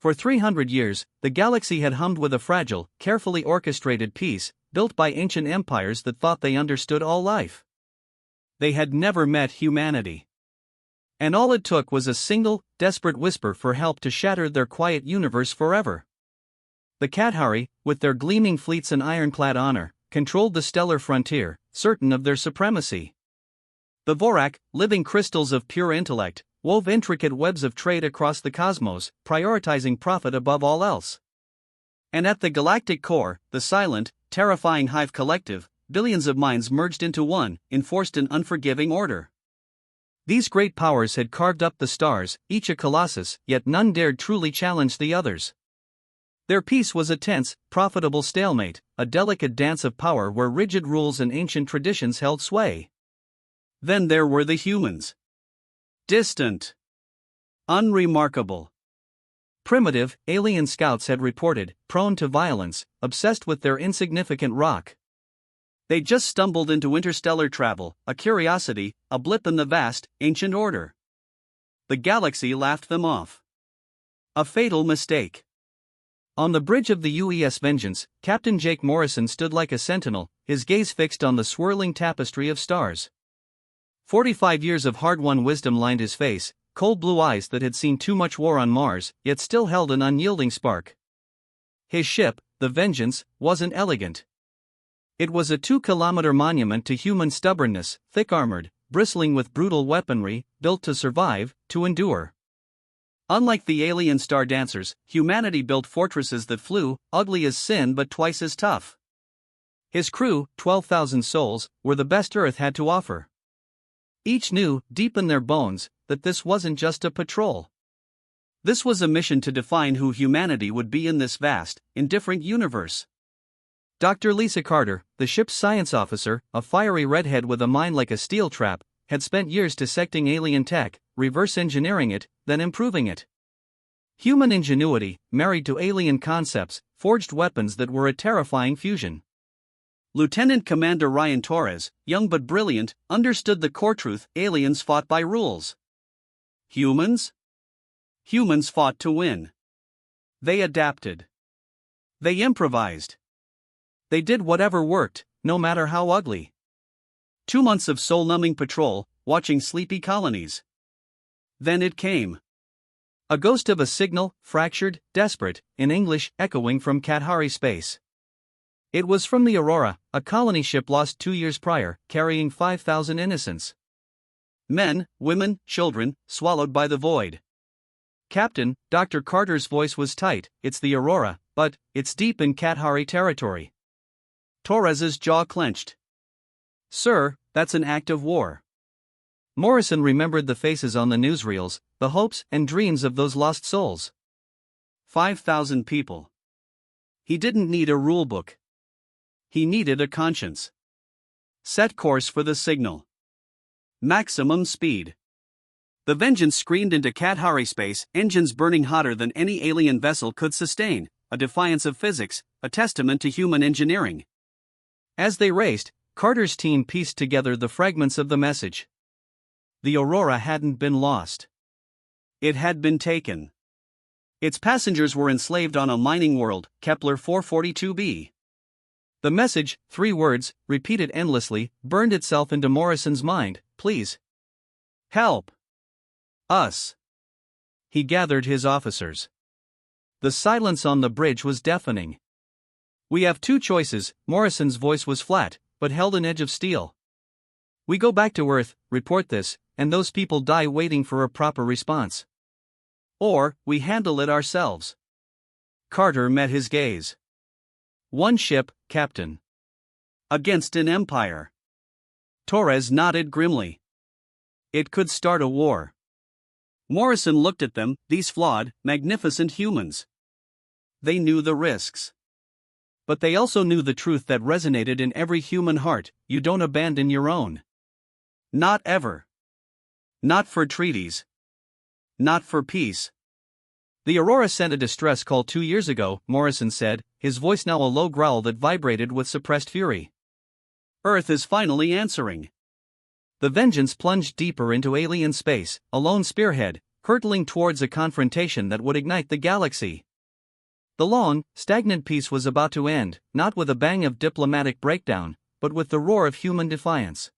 For 300 years, the galaxy had hummed with a fragile, carefully orchestrated peace, built by ancient empires that thought they understood all life. They had never met humanity. And all it took was a single, desperate whisper for help to shatter their quiet universe forever. The Kathari, with their gleaming fleets and ironclad honor, controlled the stellar frontier, certain of their supremacy. The Vorak, living crystals of pure intellect, wove intricate webs of trade across the cosmos, prioritizing profit above all else. And at the galactic core, the silent, terrifying Hive Collective, billions of minds merged into one, enforced an unforgiving order. These great powers had carved up the stars, each a colossus, yet none dared truly challenge the others. Their peace was a tense, profitable stalemate, a delicate dance of power where rigid rules and ancient traditions held sway. Then there were the humans. Distant. Unremarkable. Primitive, alien scouts had reported, prone to violence, obsessed with their insignificant rock. They just stumbled into interstellar travel, a curiosity, a blip in the vast, ancient order. The galaxy laughed them off. A fatal mistake. On the bridge of the UES Vengeance, Captain Jake Morrison stood like a sentinel, his gaze fixed on the swirling tapestry of stars. 45 years of hard-won wisdom lined his face, cold blue eyes that had seen too much war on Mars, yet still held an unyielding spark. His ship, the Vengeance, wasn't elegant. It was a 2-kilometer monument to human stubbornness, thick-armored, bristling with brutal weaponry, built to survive, to endure. Unlike the alien star dancers, humanity built fortresses that flew, ugly as sin but twice as tough. His crew, 12,000 souls, were the best Earth had to offer. Each knew, deep in their bones, that this wasn't just a patrol. This was a mission to define who humanity would be in this vast, indifferent universe. Dr. Lisa Carter, the ship's science officer, a fiery redhead with a mind like a steel trap, had spent years dissecting alien tech, reverse engineering it, then improving it. Human ingenuity, married to alien concepts, forged weapons that were a terrifying fusion. Lieutenant Commander Ryan Torres, young but brilliant, understood the core truth: aliens fought by rules. Humans? Humans fought to win. They adapted. They improvised. They did whatever worked, no matter how ugly. 2 months of soul-numbing patrol, watching sleepy colonies. Then it came. A ghost of a signal, fractured, desperate, in English, echoing from Kathari space. It was from the Aurora, a colony ship lost 2 years prior, carrying 5,000 innocents. Men, women, children, swallowed by the void. Captain, Dr. Carter's voice was tight. It's the Aurora, but it's deep in Kathari territory. Torres's jaw clenched. Sir, that's an act of war. Morrison remembered the faces on the newsreels, the hopes and dreams of those lost souls. 5,000 people. He didn't need a rulebook. He needed a conscience. Set course for the signal. Maximum speed. The Vengeance screamed into Kathari space, engines burning hotter than any alien vessel could sustain, a defiance of physics, a testament to human engineering. As they raced, Carter's team pieced together the fragments of the message. The Aurora hadn't been lost. It had been taken. Its passengers were enslaved on a mining world, Kepler 442b. The message, 3 words, repeated endlessly, burned itself into Morrison's mind: please. Help. Us. He gathered his officers. The silence on the bridge was deafening. We have 2 choices. Morrison's voice was flat, but held an edge of steel. We go back to Earth, report this, and those people die waiting for a proper response. Or, we handle it ourselves. Carter met his gaze. 1 ship, Captain. Against an empire. Torres nodded grimly. It could start a war. Morrison looked at them, these flawed, magnificent humans. They knew the risks. But they also knew the truth that resonated in every human heart: you don't abandon your own. Not ever. Not for treaties. Not for peace. The Aurora sent a distress call 2 years ago, Morrison said, his voice now a low growl that vibrated with suppressed fury. Earth is finally answering. The Vengeance plunged deeper into alien space, a lone spearhead, hurtling towards a confrontation that would ignite the galaxy. The long, stagnant peace was about to end, not with a bang of diplomatic breakdown, but with the roar of human defiance.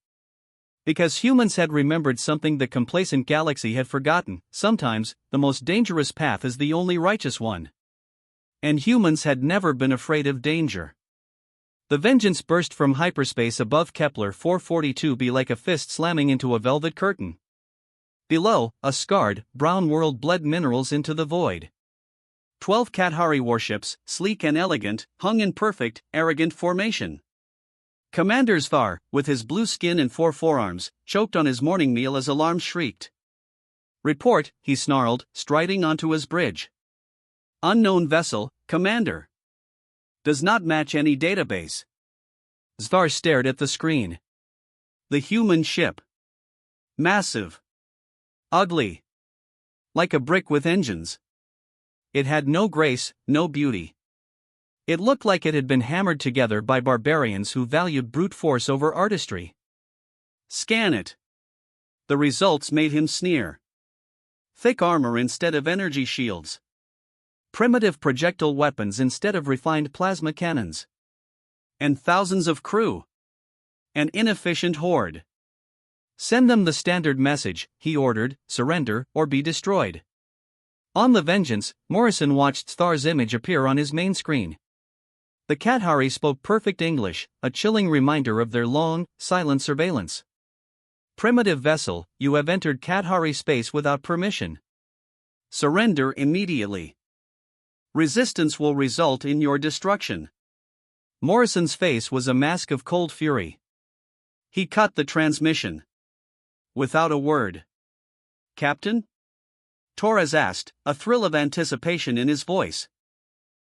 Because humans had remembered something the complacent galaxy had forgotten: sometimes, the most dangerous path is the only righteous one. And humans had never been afraid of danger. The vengeance burst from hyperspace above Kepler 442b like a fist slamming into a velvet curtain. Below, a scarred, brown world bled minerals into the void. 12 Kathari warships, sleek and elegant, hung in perfect, arrogant formation. Commander Zvar, with his blue skin and 4 forearms, choked on his morning meal as alarms shrieked. "Report," he snarled, striding onto his bridge. "Unknown vessel, Commander. Does not match any database." Zvar stared at the screen. The human ship. Massive. Ugly. Like a brick with engines. It had no grace, no beauty. It looked like it had been hammered together by barbarians who valued brute force over artistry. Scan it. The results made him sneer. Thick armor instead of energy shields. Primitive projectile weapons instead of refined plasma cannons. And thousands of crew. An inefficient horde. "Send them the standard message," he ordered: "surrender, or be destroyed." On the Vengeance, Morrison watched Zvar's image appear on his main screen. The Kathari spoke perfect English, a chilling reminder of their long, silent surveillance. "Primitive vessel, you have entered Kathari space without permission. Surrender immediately. Resistance will result in your destruction." Morrison's face was a mask of cold fury. He cut the transmission. Without a word. "Captain?" Torres asked, a thrill of anticipation in his voice.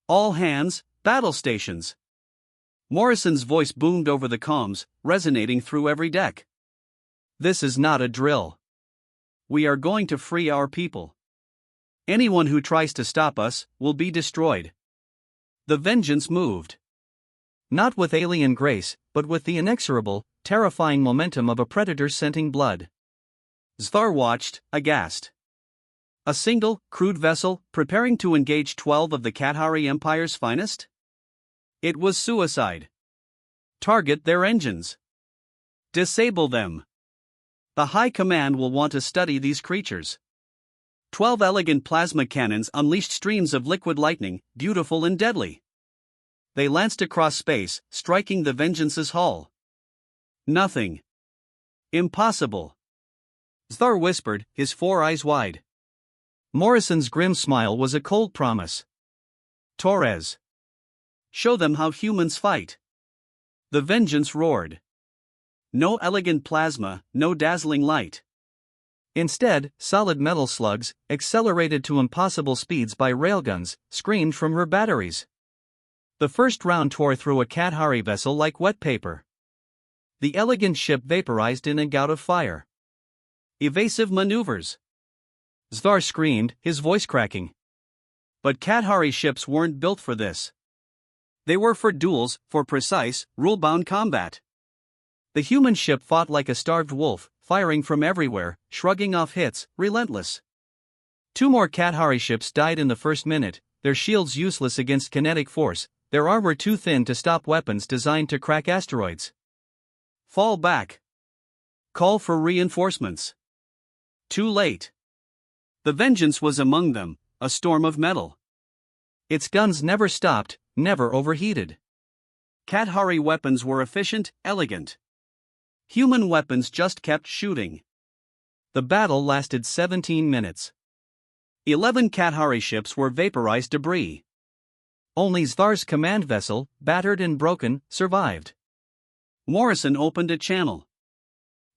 "All hands, battle stations." Morrison's voice boomed over the comms, resonating through every deck. "This is not a drill. We are going to free our people. Anyone who tries to stop us will be destroyed." The Vengeance moved. Not with alien grace, but with the inexorable, terrifying momentum of a predator scenting blood. Zvar watched, aghast. A single, crude vessel, preparing to engage 12 of the Kathari Empire's finest? It was suicide. Target their engines. Disable them. The High Command will want to study these creatures. 12 elegant plasma cannons unleashed streams of liquid lightning, beautiful and deadly. They lanced across space, striking the Vengeance's hull. Nothing. Impossible. Zvar whispered, his 4 eyes wide. Morrison's grim smile was a cold promise. "Torres. Show them how humans fight." The Vengeance roared. No elegant plasma, no dazzling light. Instead, solid metal slugs, accelerated to impossible speeds by railguns, screamed from her batteries. The first round tore through a Kathari vessel like wet paper. The elegant ship vaporized in a gout of fire. Evasive maneuvers. Zvar screamed, his voice cracking. But Kathari ships weren't built for this. They were for duels, for precise, rule-bound combat. The human ship fought like a starved wolf, firing from everywhere, shrugging off hits, relentless. 2 more Kathari ships died in the first minute, their shields useless against kinetic force, their armor too thin to stop weapons designed to crack asteroids. Fall back. Call for reinforcements. Too late. The Vengeance was among them, a storm of metal. Its guns never stopped, never overheated. Kathari weapons were efficient, elegant. Human weapons just kept shooting. The battle lasted 17 minutes. 11 Kathari ships were vaporized debris. Only Zvar's command vessel, battered and broken, survived. Morrison opened a channel.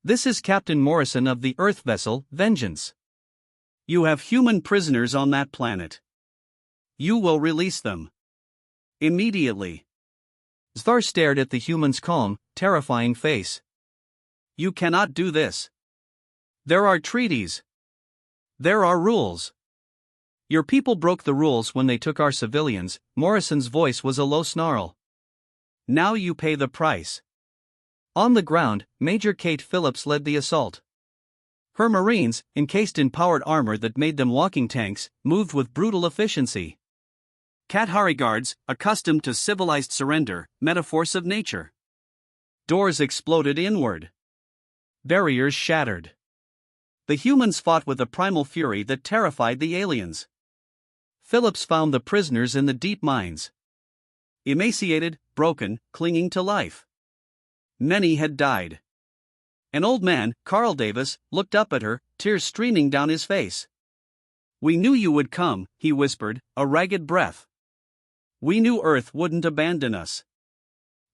"This is Captain Morrison of the Earth vessel, Vengeance. You have human prisoners on that planet. You will release them. Immediately." Zvar stared at the human's calm, terrifying face. "You cannot do this. There are treaties. There are rules. Your people broke the rules when they took our civilians." Morrison's voice was a low snarl. "Now you pay the price." On the ground, Major Kate Phillips led the assault. Her Marines, encased in powered armor that made them walking tanks, moved with brutal efficiency. Kathari guards, accustomed to civilized surrender, met a force of nature. Doors exploded inward. Barriers shattered. The humans fought with a primal fury that terrified the aliens. Phillips found the prisoners in the deep mines. Emaciated, broken, clinging to life. Many had died. An old man, Carl Davis, looked up at her, tears streaming down his face. "We knew you would come," he whispered, a ragged breath. "We knew Earth wouldn't abandon us."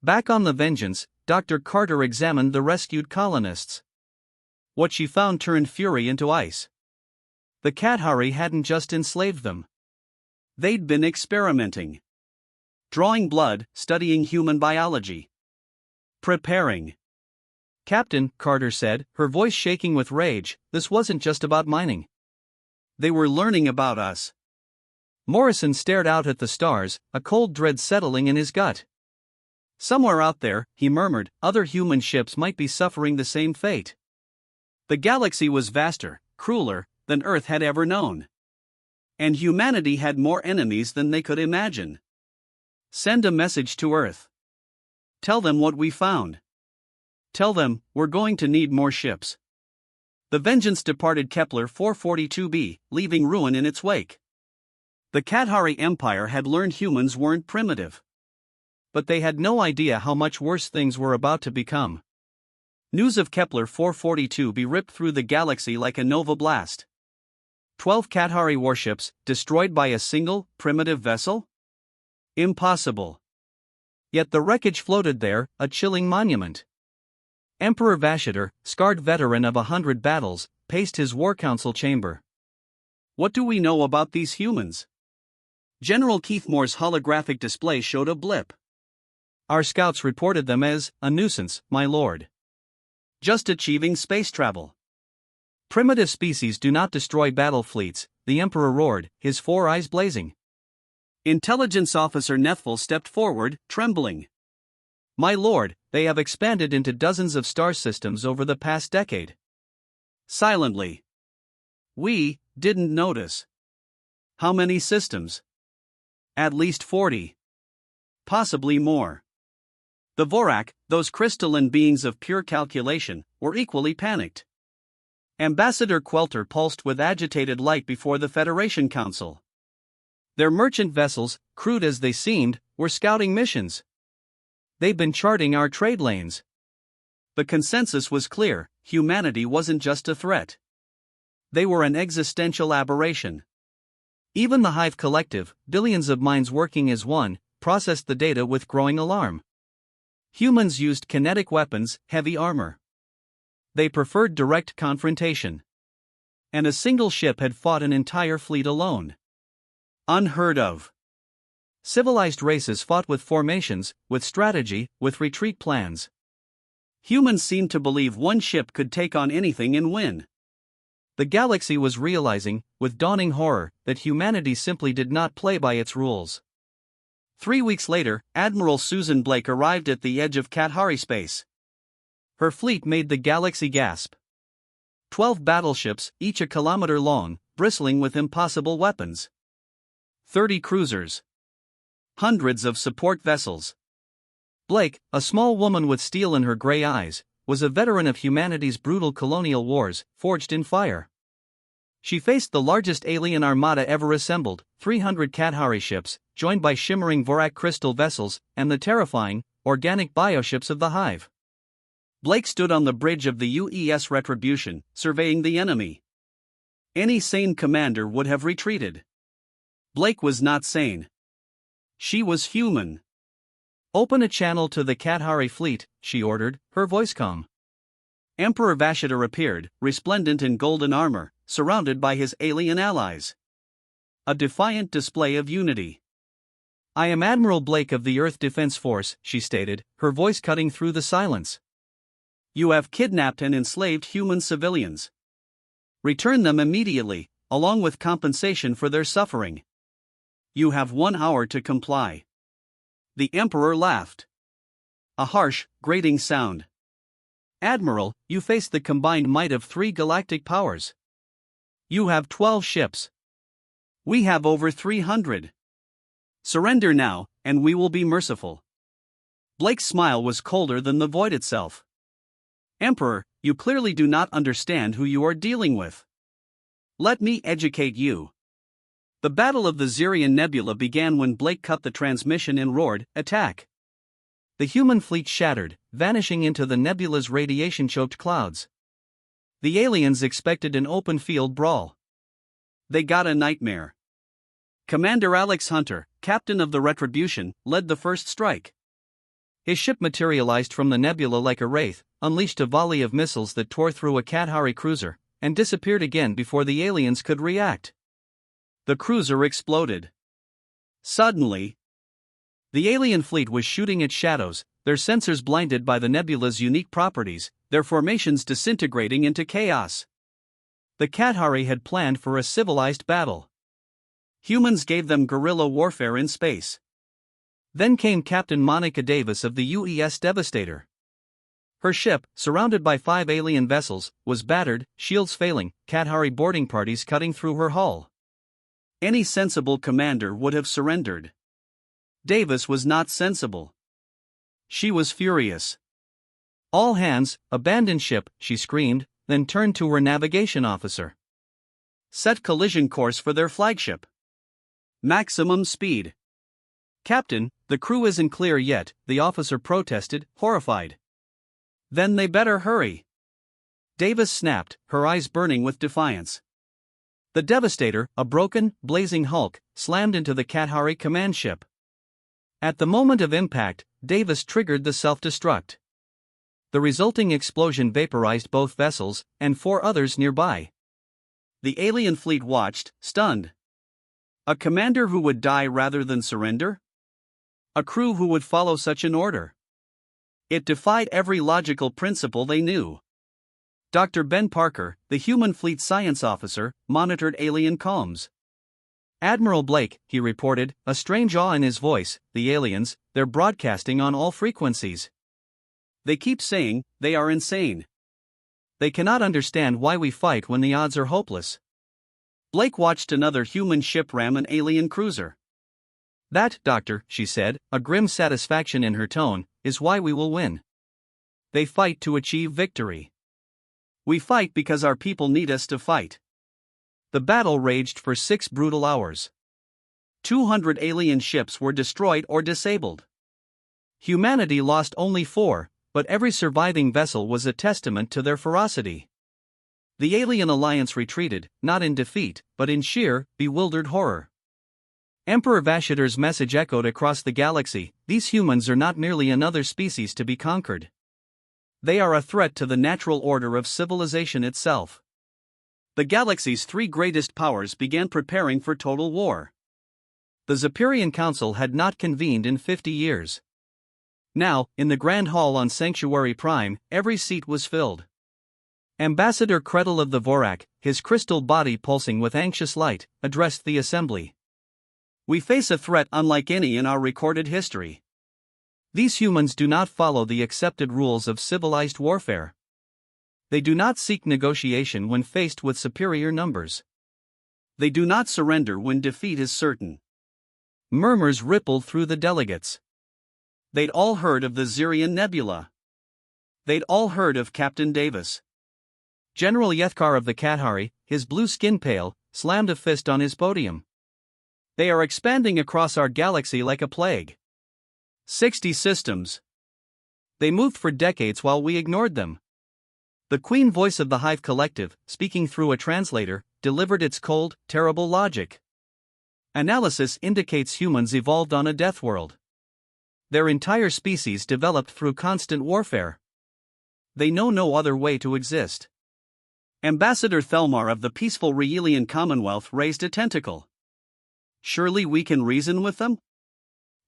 Back on the Vengeance, Dr. Carter examined the rescued colonists. What she found turned fury into ice. The Kathari hadn't just enslaved them. They'd been experimenting. Drawing blood, studying human biology. Preparing. "Captain," Carter said, her voice shaking with rage, "this wasn't just about mining. They were learning about us." Morrison stared out at the stars, a cold dread settling in his gut. Somewhere out there, he murmured, other human ships might be suffering the same fate. The galaxy was vaster, crueler, than Earth had ever known. And humanity had more enemies than they could imagine. "Send a message to Earth. Tell them what we found. Tell them, we're going to need more ships." The Vengeance departed Kepler 442b, leaving ruin in its wake. The Kathari Empire had learned humans weren't primitive. But they had no idea how much worse things were about to become. News of Kepler 442b ripped through the galaxy like a nova blast. 12 Kathari warships, destroyed by a single, primitive vessel? Impossible. Yet the wreckage floated there, a chilling monument. Emperor Vashitar, scarred veteran of 100 battles, paced his war council chamber. "What do we know about these humans?" General Keithmore's holographic display showed a blip. "Our scouts reported them as a nuisance, my lord. Just achieving space travel. Primitive species do not destroy battle fleets," the Emperor roared, his 4 eyes blazing. Intelligence Officer Nethful stepped forward, trembling. "My lord, they have expanded into dozens of star systems over the past decade." Silently. "We didn't notice." "How many systems?" "At least 40. Possibly more." The Vorak, those crystalline beings of pure calculation, were equally panicked. Ambassador Quelter pulsed with agitated light before the Federation Council. Their merchant vessels, crude as they seemed, were scouting missions. "They've been charting our trade lanes." The consensus was clear: humanity wasn't just a threat. They were an existential aberration. Even the Hive Collective, billions of minds working as one, processed the data with growing alarm. Humans used kinetic weapons, heavy armor. They preferred direct confrontation. And a single ship had fought an entire fleet alone. Unheard of. Civilized races fought with formations, with strategy, with retreat plans. Humans seemed to believe one ship could take on anything and win. The galaxy was realizing, with dawning horror, that humanity simply did not play by its rules. 3 weeks later, Admiral Susan Blake arrived at the edge of Kathari space. Her fleet made the galaxy gasp. 12 battleships, each a kilometer long, bristling with impossible weapons. 30 cruisers. Hundreds of support vessels. Blake, a small woman with steel in her gray eyes, was a veteran of humanity's brutal colonial wars, forged in fire. She faced the largest alien armada ever assembled, 300 Kathari ships, joined by shimmering Vorak crystal vessels, and the terrifying, organic bioships of the Hive. Blake stood on the bridge of the UES Retribution, surveying the enemy. Any sane commander would have retreated. Blake was not sane. She was human. "Open a channel to the Kathari fleet," she ordered, her voice calm. Emperor Vashitar appeared, resplendent in golden armor, surrounded by his alien allies. A defiant display of unity. "I am Admiral Blake of the Earth Defense Force," she stated, her voice cutting through the silence. "You have kidnapped and enslaved human civilians. Return them immediately, along with compensation for their suffering. You have 1 hour to comply." The Emperor laughed. A harsh, grating sound. Admiral, you face the combined might of 3 galactic powers. You have 12 ships. We have over 300. Surrender now, and we will be merciful. Blake's smile was colder than the void itself. Emperor, you clearly do not understand who you are dealing with. Let me educate you. The Battle of the Zirian Nebula began when Blake cut the transmission and roared, "Attack!" The human fleet shattered, vanishing into the nebula's radiation-choked clouds. The aliens expected an open-field brawl. They got a nightmare. Commander Alex Hunter, captain of the Retribution, led the first strike. His ship materialized from the nebula like a wraith, unleashed a volley of missiles that tore through a Kathari cruiser, and disappeared again before the aliens could react. The cruiser exploded. Suddenly, the alien fleet was shooting at shadows, their sensors blinded by the nebula's unique properties, their formations disintegrating into chaos. The Kathari had planned for a civilized battle. Humans gave them guerrilla warfare in space. Then came Captain Monica Davis of the UES Devastator. Her ship, surrounded by 5 alien vessels, was battered, shields failing, Kathari boarding parties cutting through her hull. Any sensible commander would have surrendered. Davis was not sensible. She was furious. "All hands, abandon ship," she screamed, then turned to her navigation officer. "Set collision course for their flagship. Maximum speed." "Captain, the crew isn't clear yet," the officer protested, horrified. "Then they better hurry." Davis snapped, her eyes burning with defiance. The Devastator, a broken, blazing hulk, slammed into the Kathari command ship. At the moment of impact, Davis triggered the self-destruct. The resulting explosion vaporized both vessels, and 4 others nearby. The alien fleet watched, stunned. A commander who would die rather than surrender? A crew who would follow such an order? It defied every logical principle they knew. Dr. Ben Parker, the human fleet science officer, monitored alien comms. "Admiral Blake," he reported, a strange awe in his voice, "the aliens, they're broadcasting on all frequencies. They keep saying, they are insane. They cannot understand why we fight when the odds are hopeless." Blake watched another human ship ram an alien cruiser. "That, Doctor," she said, a grim satisfaction in her tone, "is why we will win. They fight to achieve victory. We fight because our people need us to fight." The battle raged for 6 brutal hours. 200 alien ships were destroyed or disabled. Humanity lost only 4, but every surviving vessel was a testament to their ferocity. The alien alliance retreated, not in defeat, but in sheer, bewildered horror. Emperor Vashitar's message echoed across the galaxy: "These humans are not merely another species to be conquered. They are a threat to the natural order of civilization itself." The galaxy's 3 greatest powers began preparing for total war. The Zephyrian Council had not convened in 50 years. Now, in the Grand Hall on Sanctuary Prime, every seat was filled. Ambassador Kretel of the Vorak, his crystal body pulsing with anxious light, addressed the assembly. "We face a threat unlike any in our recorded history. These humans do not follow the accepted rules of civilized warfare. They do not seek negotiation when faced with superior numbers. They do not surrender when defeat is certain." Murmurs rippled through the delegates. They'd all heard of the Zirian Nebula. They'd all heard of Captain Davis. General Yethkar of the Kathari, his blue skin pale, slammed a fist on his podium. "They are expanding across our galaxy like a plague. 60 systems. They moved for decades while we ignored them." The Queen voice of the Hive Collective, speaking through a translator, delivered its cold, terrible logic. "Analysis indicates humans evolved on a death world. Their entire species developed through constant warfare. They know no other way to exist." Ambassador Thelmar of the peaceful Reelian Commonwealth raised a tentacle. "Surely we can reason with them?"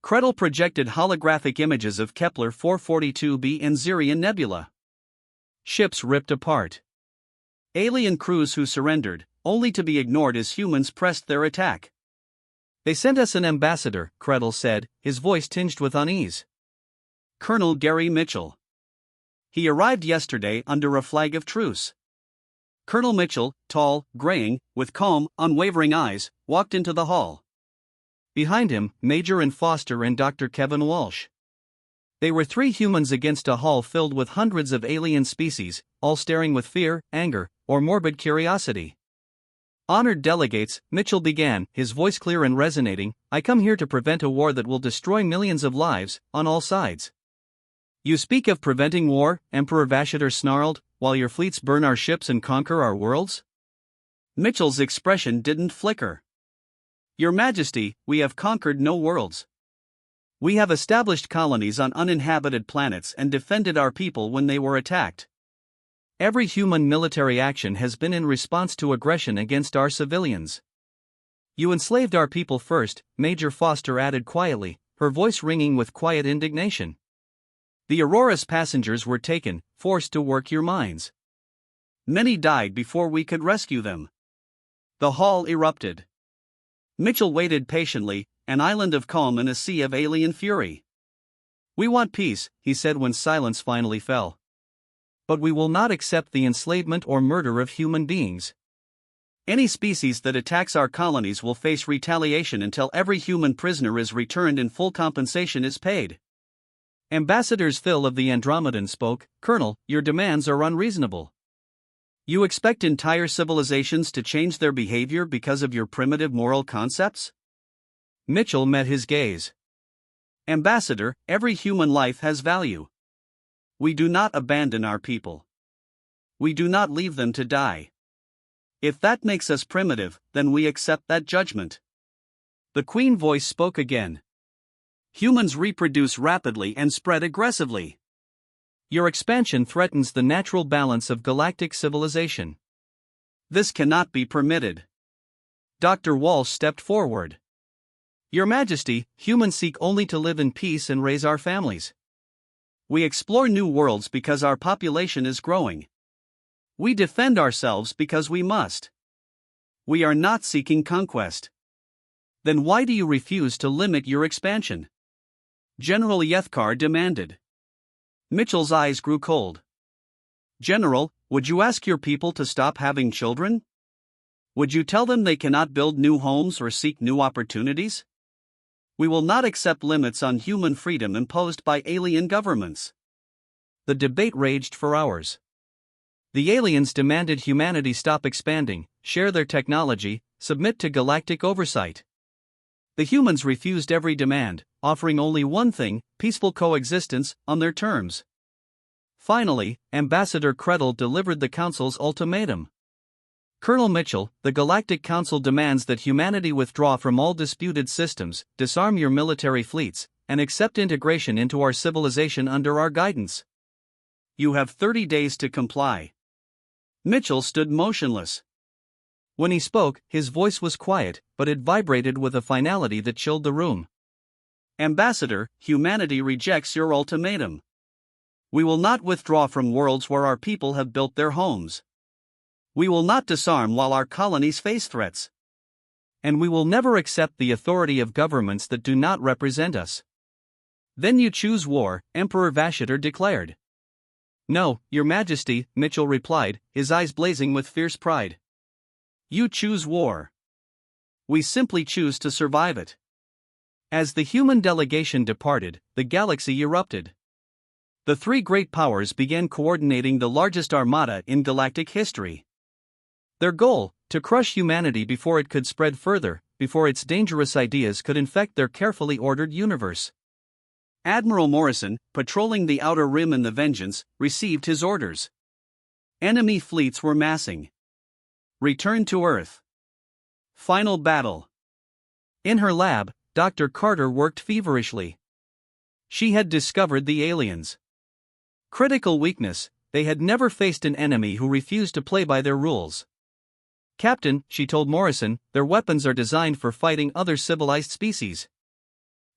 Kretel projected holographic images of Kepler 442b and Zirian Nebula. Ships ripped apart. Alien crews who surrendered, only to be ignored as humans pressed their attack. "They sent us an ambassador," Kretel said, his voice tinged with unease. "Colonel Gary Mitchell. He arrived yesterday under a flag of truce. Colonel Mitchell, tall, graying, with calm, unwavering eyes, walked into the hall. Behind him, Major and Foster and Dr. Kevin Walsh. They were three humans against a hall filled with hundreds of alien species, all staring with fear, anger, or morbid curiosity. Honored delegates, Mitchell began, his voice clear and resonating, I come here to prevent a war that will destroy millions of lives, on all sides. You speak of preventing war, Emperor Vashatar snarled, while your fleets burn our ships and conquer our worlds? Mitchell's expression didn't flicker. Your Majesty, we have conquered no worlds. We have established colonies on uninhabited planets and defended our people when they were attacked. Every human military action has been in response to aggression against our civilians. You enslaved our people first, Major Foster added quietly, her voice ringing with quiet indignation. The Aurora's passengers were taken, forced to work your mines. Many died before we could rescue them. The hall erupted. Mitchell waited patiently, an island of calm in a sea of alien fury. We want peace, he said when silence finally fell. But we will not accept the enslavement or murder of human beings. Any species that attacks our colonies will face retaliation until every human prisoner is returned and full compensation is paid. Ambassador Phil of the Andromedan spoke, Colonel, your demands are unreasonable. You expect entire civilizations to change their behavior because of your primitive moral concepts? Mitchell met his gaze. Ambassador, every human life has value. We do not abandon our people. We do not leave them to die. If that makes us primitive, then we accept that judgment. The Queen voice spoke again. Humans reproduce rapidly and spread aggressively. Your expansion threatens the natural balance of galactic civilization. This cannot be permitted. Dr. Walsh stepped forward. Your Majesty, humans seek only to live in peace and raise our families. We explore new worlds because our population is growing. We defend ourselves because we must. We are not seeking conquest. Then why do you refuse to limit your expansion? General Yethkar demanded. Mitchell's eyes grew cold. General, would you ask your people to stop having children? Would you tell them they cannot build new homes or seek new opportunities? We will not accept limits on human freedom imposed by alien governments. The debate raged for hours. The aliens demanded humanity stop expanding, share their technology, submit to galactic oversight. The humans refused every demand, offering only one thing, peaceful coexistence, on their terms. Finally, Ambassador Kretel delivered the Council's ultimatum. Colonel Mitchell, the Galactic Council demands that humanity withdraw from all disputed systems, disarm your military fleets, and accept integration into our civilization under our guidance. You have 30 days to comply. Mitchell stood motionless. When he spoke, his voice was quiet, but it vibrated with a finality that chilled the room. Ambassador, humanity rejects your ultimatum. We will not withdraw from worlds where our people have built their homes. We will not disarm while our colonies face threats. And we will never accept the authority of governments that do not represent us. Then you choose war, Emperor Vashatar declared. No, Your Majesty, Mitchell replied, his eyes blazing with fierce pride. You choose war. We simply choose to survive it. As the human delegation departed, the galaxy erupted. The three great powers began coordinating the largest armada in galactic history. Their goal, to crush humanity before it could spread further, before its dangerous ideas could infect their carefully ordered universe. Admiral Morrison, patrolling the Outer Rim in the Vengeance, received his orders. Enemy fleets were massing. Return to Earth. Final battle. In her lab, Dr. Carter worked feverishly. She had discovered the aliens. Critical weakness, they had never faced an enemy who refused to play by their rules. Captain, she told Morrison, their weapons are designed for fighting other civilized species.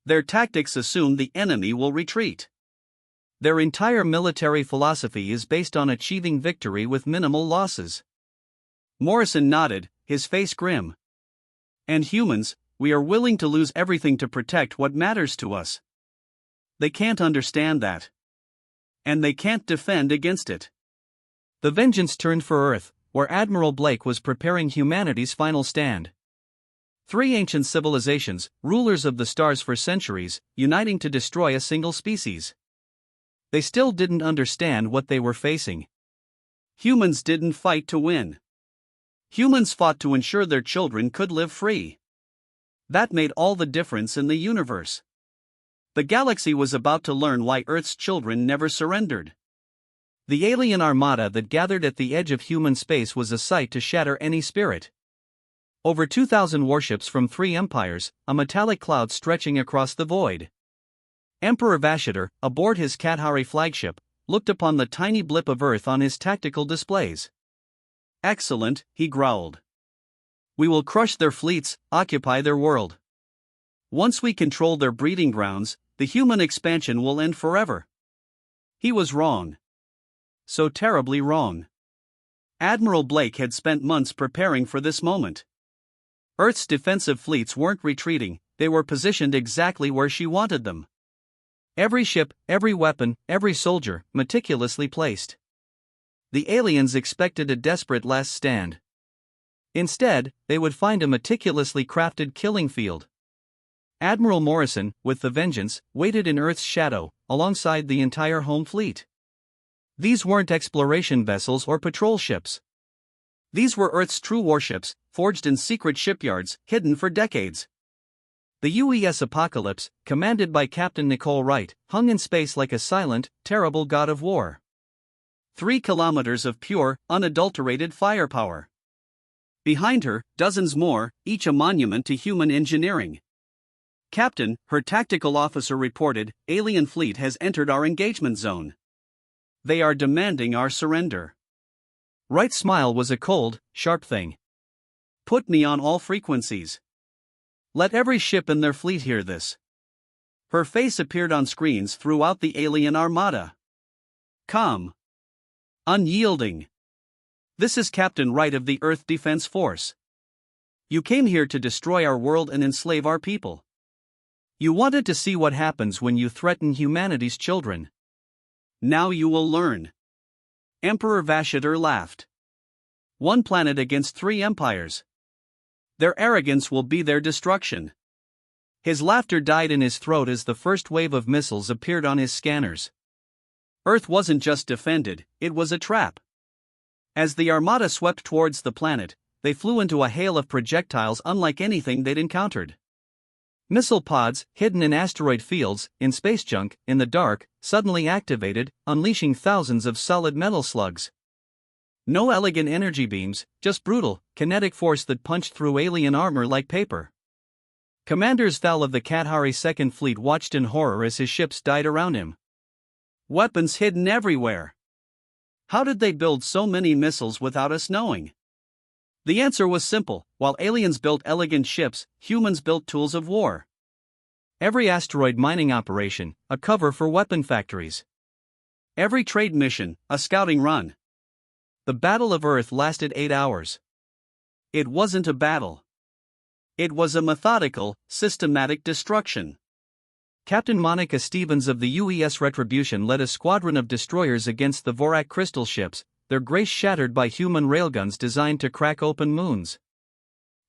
Their tactics assume the enemy will retreat. Their entire military philosophy is based on achieving victory with minimal losses. Morrison nodded, his face grim. And humans, we are willing to lose everything to protect what matters to us. They can't understand that. and they can't defend against it. The Vengeance turned for Earth, where Admiral Blake was preparing humanity's final stand. 3 ancient civilizations, rulers of the stars for centuries, uniting to destroy a single species. They still didn't understand what they were facing. Humans didn't fight to win. Humans fought to ensure their children could live free. That made all the difference in the universe. The galaxy was about to learn why Earth's children never surrendered. The alien armada that gathered at the edge of human space was a sight to shatter any spirit. Over 2,000 warships from 3 empires, a metallic cloud stretching across the void. Emperor Vashitor, aboard his Kathari flagship, looked upon the tiny blip of Earth on his tactical displays. "Excellent," he growled. "We will crush their fleets, occupy their world. Once we control their breeding grounds, the human expansion will end forever." He was wrong. So terribly wrong. Admiral Blake had spent months preparing for this moment. Earth's defensive fleets weren't retreating, they were positioned exactly where she wanted them. Every ship, every weapon, every soldier, meticulously placed. The aliens expected a desperate last stand. Instead, they would find a meticulously crafted killing field. Admiral Morrison, with the Vengeance, waited in Earth's shadow, alongside the entire home fleet. These weren't exploration vessels or patrol ships. These were Earth's true warships, forged in secret shipyards, hidden for decades. The UES Apocalypse, commanded by Captain Nicole Wright, hung in space like a silent, terrible god of war. 3 kilometers of pure, unadulterated firepower. Behind her, dozens more, each a monument to human engineering. "Captain," her tactical officer reported, "alien fleet has entered our engagement zone. They are demanding our surrender." Wright's smile was a cold, sharp thing. "Put me on all frequencies. Let every ship in their fleet hear this." Her face appeared on screens throughout the alien armada. Calm. Unyielding. "This is Captain Wright of the Earth Defense Force. You came here to destroy our world and enslave our people. You wanted to see what happens when you threaten humanity's children. Now you will learn." Emperor Vashitor laughed. 1 planet against 3 empires. Their arrogance will be their destruction. His laughter died in his throat as the first wave of missiles appeared on his scanners. Earth wasn't just defended, it was a trap. As the armada swept towards the planet, they flew into a hail of projectiles unlike anything they'd encountered. Missile pods, hidden in asteroid fields, in space junk, in the dark, suddenly activated, unleashing thousands of solid metal slugs. No elegant energy beams, just brutal, kinetic force that punched through alien armor like paper. Commander Zthal of the Kathari Second Fleet watched in horror as his ships died around him. Weapons hidden everywhere. How did they build so many missiles without us knowing? The answer was simple: while aliens built elegant ships, humans built tools of war. Every asteroid mining operation, a cover for weapon factories. Every trade mission, a scouting run. The Battle of Earth lasted 8 hours. It wasn't a battle. It was a methodical, systematic destruction. Captain Monica Stevens of the UES Retribution led a squadron of destroyers against the Vorak crystal ships, their grace shattered by human railguns designed to crack open moons.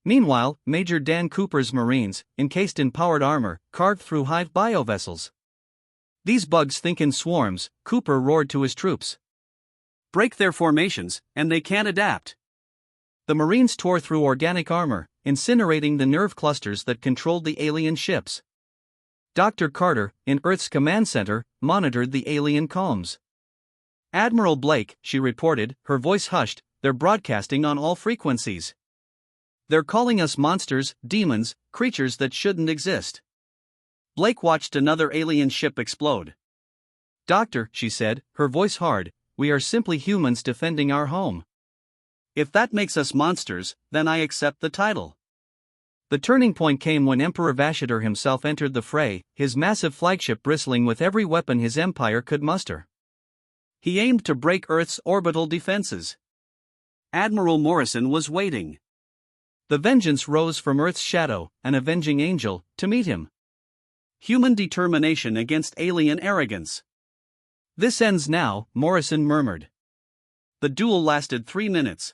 Meanwhile, Major Dan Cooper's Marines, encased in powered armor, carved through hive biovessels. "These bugs think in swarms," Cooper roared to his troops. "Break their formations, and they can't adapt." The Marines tore through organic armor, incinerating the nerve clusters that controlled the alien ships. Dr. Carter, in Earth's command center, monitored the alien comms. "Admiral Blake," she reported, her voice hushed, "they're broadcasting on all frequencies. They're calling us monsters, demons, creatures that shouldn't exist." Blake watched another alien ship explode. "Doctor," she said, her voice hard, "we are simply humans defending our home. If that makes us monsters, then I accept the title." The turning point came when Emperor Vashitor himself entered the fray, his massive flagship bristling with every weapon his empire could muster. He aimed to break Earth's orbital defenses. Admiral Morrison was waiting. The Vengeance rose from Earth's shadow, an avenging angel, to meet him. Human determination against alien arrogance. "This ends now," Morrison murmured. The duel lasted 3 minutes.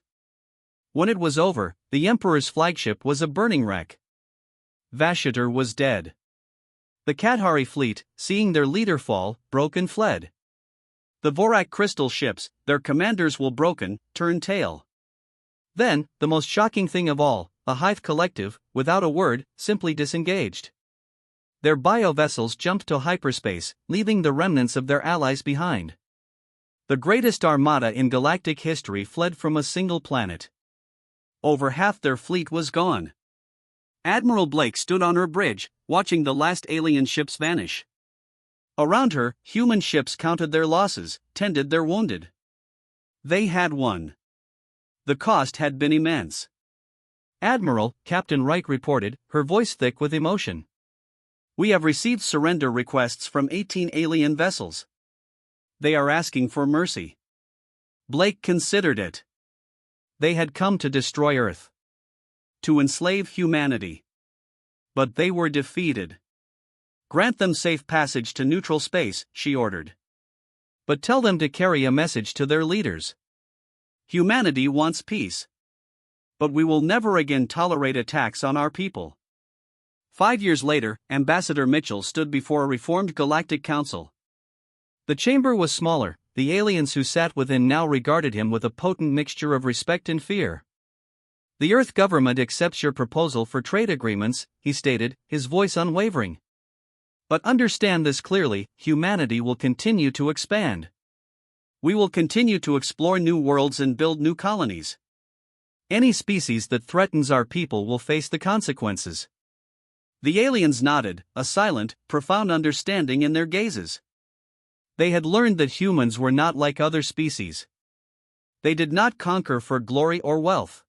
When it was over, the Emperor's flagship was a burning wreck. Vashatar was dead. The Kadhari fleet, seeing their leader fall, broke and fled. The Vorak crystal ships, their commanders were broken, turned tail. Then, the most shocking thing of all, a Hythe collective, without a word, simply disengaged. Their bio-vessels jumped to hyperspace, leaving the remnants of their allies behind. The greatest armada in galactic history fled from a single planet. Over half their fleet was gone. Admiral Blake stood on her bridge, watching the last alien ships vanish. Around her, human ships counted their losses, tended their wounded. They had won. The cost had been immense. "Admiral," Captain Wright reported, her voice thick with emotion. "We have received surrender requests from 18 alien vessels. They are asking for mercy." Blake considered it. They had come to destroy Earth. To enslave humanity. But they were defeated. "Grant them safe passage to neutral space," she ordered. "But tell them to carry a message to their leaders. Humanity wants peace. But we will never again tolerate attacks on our people." 5 years later, Ambassador Mitchell stood before a reformed Galactic Council. The chamber was smaller. The aliens who sat within now regarded him with a potent mixture of respect and fear. "The Earth government accepts your proposal for trade agreements," he stated, his voice unwavering. "But understand this clearly, humanity will continue to expand. We will continue to explore new worlds and build new colonies. Any species that threatens our people will face the consequences." The aliens nodded, a silent, profound understanding in their gazes. They had learned that humans were not like other species. They did not conquer for glory or wealth.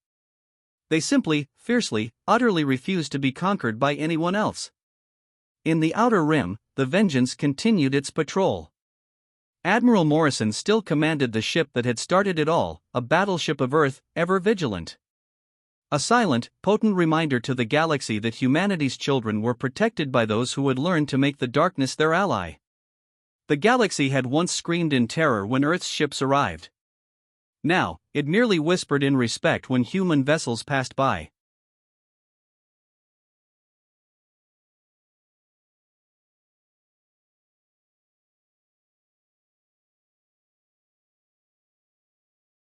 They simply, fiercely, utterly refused to be conquered by anyone else. In the Outer Rim, the Vengeance continued its patrol. Admiral Morrison still commanded the ship that had started it all, a battleship of Earth, ever vigilant. A silent, potent reminder to the galaxy that humanity's children were protected by those who would learn to make the darkness their ally. The galaxy had once screamed in terror when Earth's ships arrived. Now, it merely whispered in respect when human vessels passed by.